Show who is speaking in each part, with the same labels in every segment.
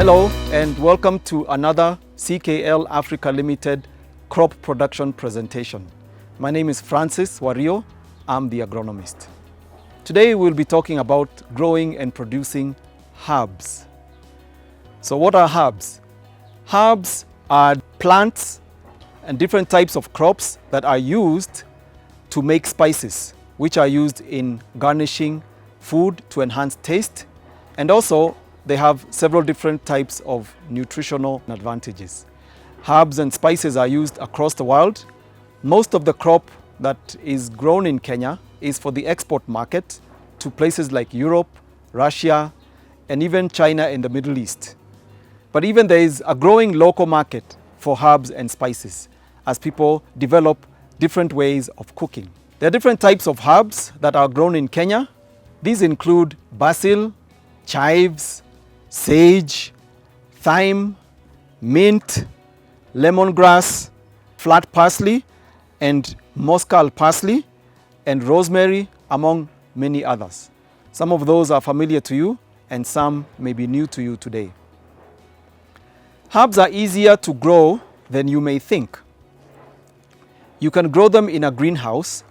Speaker 1: Hello and welcome to another CKL Africa Limited crop production presentation. My name is Francis Wario. I'm the agronomist. Today we'll be talking about growing and producing herbs. So what are herbs? Herbs are plants and different types of crops that are used to make spices, which are used in garnishing food to enhance taste, and also they have several different types of nutritional advantages. Herbs and spices are used across the world. Most of the crop that is grown in Kenya is for the export market to places like Europe, Russia, and even China and the Middle East. But even there is a growing local market for herbs and spices as people develop different ways of cooking. There are different types of herbs that are grown in Kenya. These include basil, chives, sage, thyme, mint, lemongrass, flat parsley, and moscal parsley, and rosemary, among many others. Some of those are familiar to you, and some may be new to you today. Herbs are easier to grow than you may think. You can grow them in a greenhouse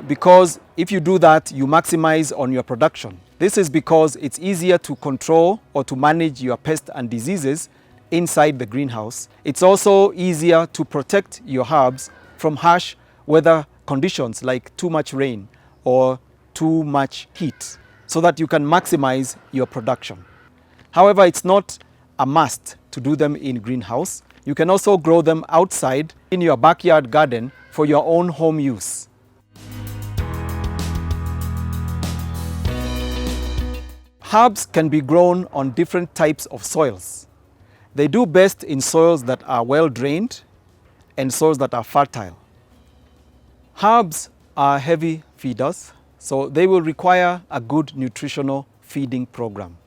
Speaker 1: because if you do that, you maximize on your production. This is because it's easier to control or to manage your pests and diseases inside the greenhouse. It's also easier to protect your herbs from harsh weather conditions like too much rain or too much heat, so that you can maximize your production. However, it's not a must to do them in greenhouse. You can also grow them outside in your backyard garden for your own home use. Herbs can be grown on different types of soils. They do best in soils that are well drained and soils that are fertile. Herbs are heavy feeders, so they will require a good nutritional feeding program.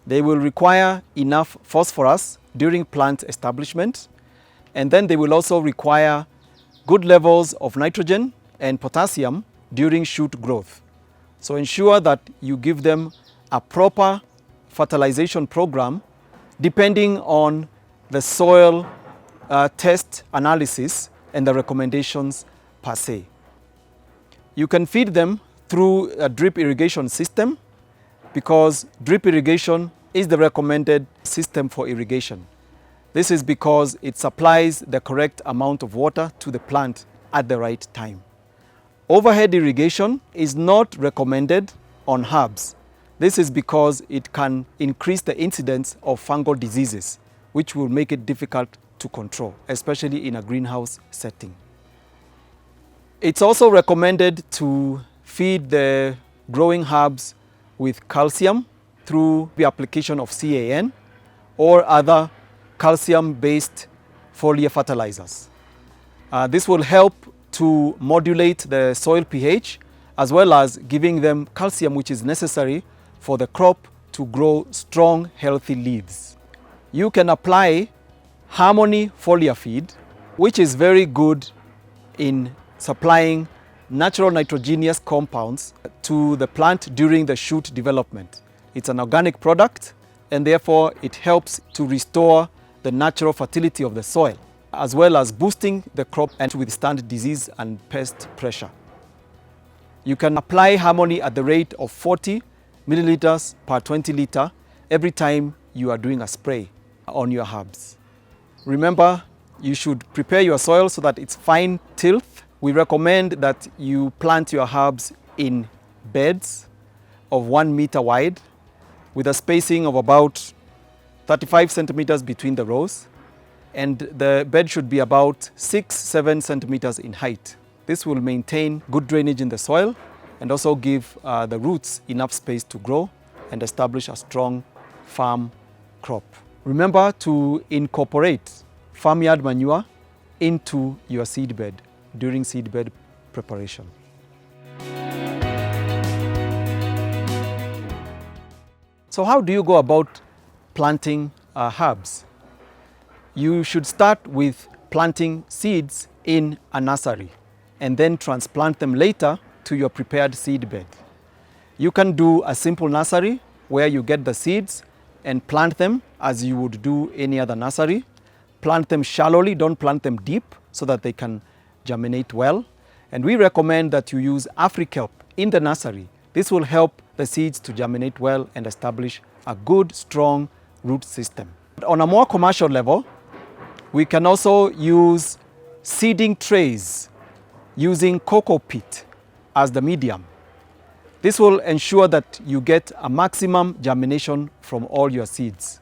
Speaker 1: They will require enough phosphorus during plant establishment, and then they will also require good levels of nitrogen and potassium during shoot growth. So ensure that you give them a proper fertilization program depending on the soil test analysis and the recommendations per se. You can feed them through a drip irrigation system because drip irrigation is the recommended system for irrigation. This is because it supplies the correct amount of water to the plant at the right time. Overhead irrigation is not recommended on herbs. This is because it can increase the incidence of fungal diseases, which will make it difficult to control, especially in a greenhouse setting. It's also recommended to feed the growing herbs with calcium through the application of CAN or other calcium-based foliar fertilizers. This will help to modulate the soil pH as well as giving them calcium, which is necessary for the crop to grow strong, healthy leaves. You can apply Harmony foliar feed, which is very good in supplying natural nitrogenous compounds to the plant during the shoot development. It's an organic product and therefore it helps to restore the natural fertility of the soil, as well as boosting the crop and to withstand disease and pest pressure. You can apply Harmony at the rate of 40 milliliters per 20 liter every time you are doing a spray on your herbs. Remember, you should prepare your soil so that it's fine tilth. We recommend that you plant your herbs in beds of 1 meter wide with a spacing of about 35 centimeters between the rows, and the bed should be about 6-7 centimeters in height. This will maintain good drainage in the soil and also give the roots enough space to grow and establish a strong farm crop. Remember to incorporate farmyard manure into your seedbed during seedbed preparation. So how do you go about planting herbs? You should start with planting seeds in a nursery and then transplant them later to your prepared seed bed. You can do a simple nursery where you get the seeds and plant them as you would do any other nursery. Plant them shallowly, don't plant them deep so that they can germinate well. And we recommend that you use Afrikelp in the nursery. This will help the seeds to germinate well and establish a good, strong root system. On a more commercial level, we can also use seeding trays using cocoa peat as the medium. This will ensure that you get a maximum germination from all your seeds.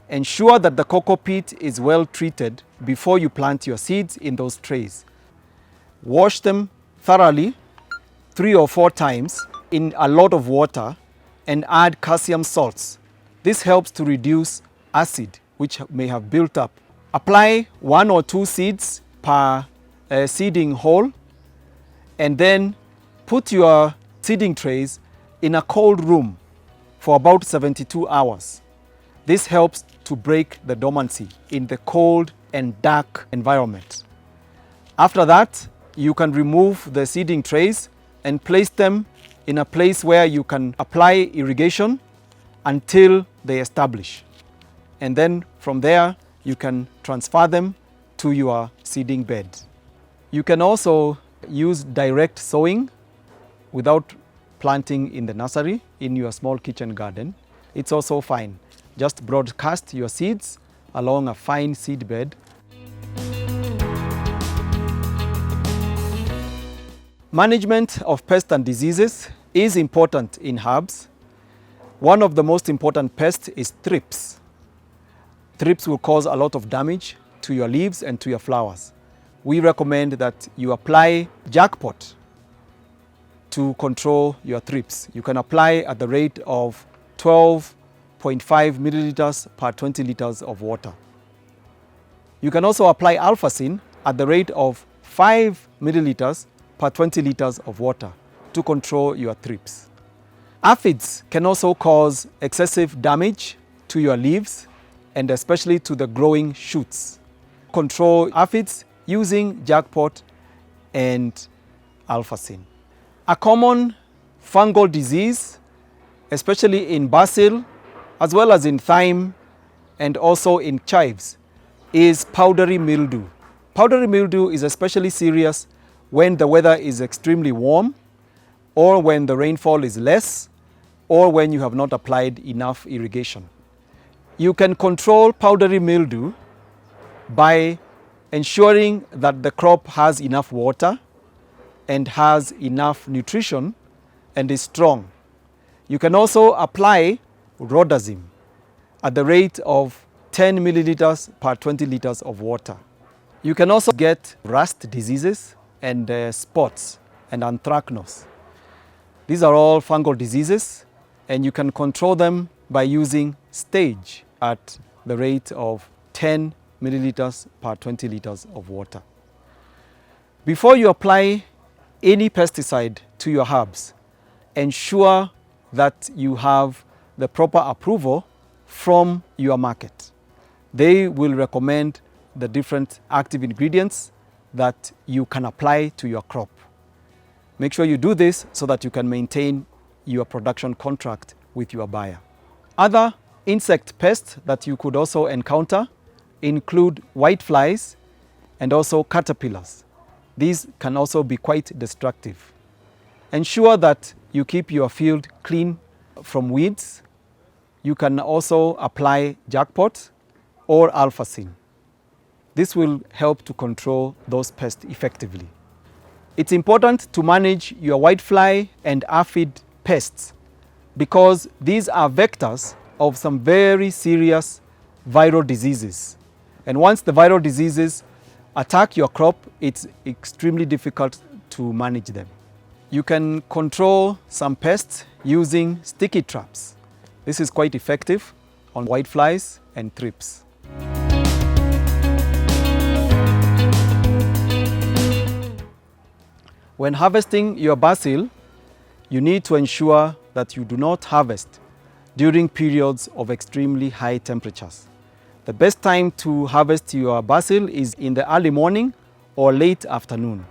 Speaker 1: Ensure that the cocoa peat is well treated before you plant your seeds in those trays. Wash them thoroughly 3 or 4 times in a lot of water and add calcium salts. This helps to reduce acid which may have built up. Apply 1 or 2 seeds per seeding hole, and then put your seeding trays in a cold room for about 72 hours. This helps to break the dormancy in the cold and dark environment. After that, you can remove the seeding trays and place them in a place where you can apply irrigation until they establish. And then from there, you can transfer them to your seeding bed. You can also use direct sowing without planting in the nursery in your small kitchen garden. It's also fine. Just broadcast your seeds along a fine seed bed. Management of pests and diseases is important in herbs. One of the most important pests is thrips. Thrips will cause a lot of damage to your leaves and to your flowers. We recommend that you apply jackpot to control your thrips. You can apply at the rate of 12.5 milliliters per 20 liters of water. You can also apply alphacin at the rate of 5 milliliters per 20 liters of water to control your thrips. Aphids can also cause excessive damage to your leaves and especially to the growing shoots. Control aphids using jackpot and alphacin. A common fungal disease, especially in basil, as well as in thyme and also in chives, is powdery mildew. Powdery mildew is especially serious when the weather is extremely warm, or when the rainfall is less, or when you have not applied enough irrigation. You can control powdery mildew by ensuring that the crop has enough water and has enough nutrition and is strong. You can also apply rhodazine at the rate of 10 milliliters per 20 liters of water. You can also get rust diseases and spots and anthracnose. These are all fungal diseases, and you can control them by using stage at the rate of 10 milliliters per 20 liters of water. Before you apply any pesticide to your herbs, ensure that you have the proper approval from your market. They will recommend the different active ingredients that you can apply to your crop. Make sure you do this so that you can maintain your production contract with your buyer. Other insect pests that you could also encounter include whiteflies and also caterpillars. These can also be quite destructive. Ensure that you keep your field clean from weeds. You can also apply jackpot or alphacin. This will help to control those pests effectively. It's important to manage your whitefly and aphid pests because these are vectors of some very serious viral diseases. And once the viral diseases attack your crop, it's extremely difficult to manage them. You can control some pests using sticky traps. This is quite effective on whiteflies and thrips. When harvesting your basil, you need to ensure that you do not harvest during periods of extremely high temperatures. The best time to harvest your basil is in the early morning or late afternoon.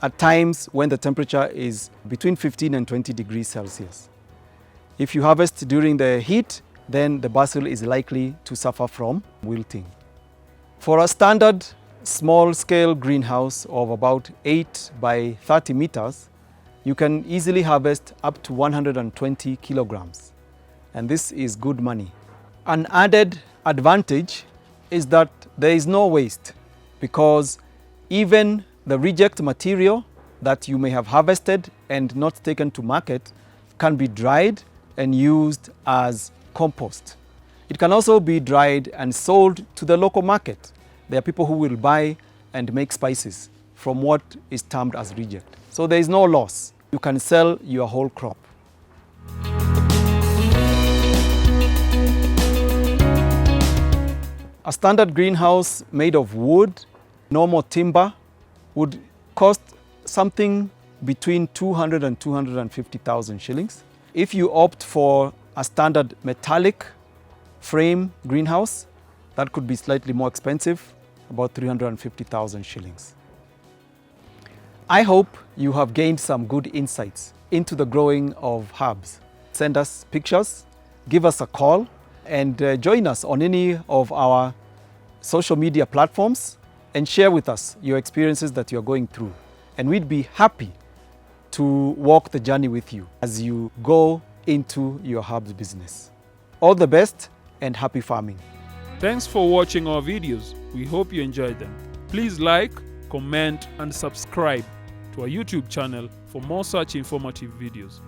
Speaker 1: at times when the temperature is between 15 and 20 degrees Celsius. If you harvest during the heat, then the basil is likely to suffer from wilting. For a standard small-scale greenhouse of about 8 by 30 meters, you can easily harvest up to 120 kilograms. And this is good money. An added advantage is that there is no waste, because even the reject material that you may have harvested and not taken to market can be dried and used as compost. It can also be dried and sold to the local market. There are people who will buy and make spices from what is termed as reject. So there is no loss. You can sell your whole crop. A standard greenhouse made of wood, normal timber, would cost something between 200 and 250,000 shillings. If you opt for a standard metallic frame greenhouse, that could be slightly more expensive, about 350,000 shillings. I hope you have gained some good insights into the growing of herbs. Send us pictures, give us a call, and join us on any of our social media platforms and share with us your experiences that you're going through. And we'd be happy to walk the journey with you as you go into your herbs business. All the best and happy farming.
Speaker 2: Thanks for watching our videos. We hope you enjoyed them. Please like, comment, and subscribe to our YouTube channel for more such informative videos.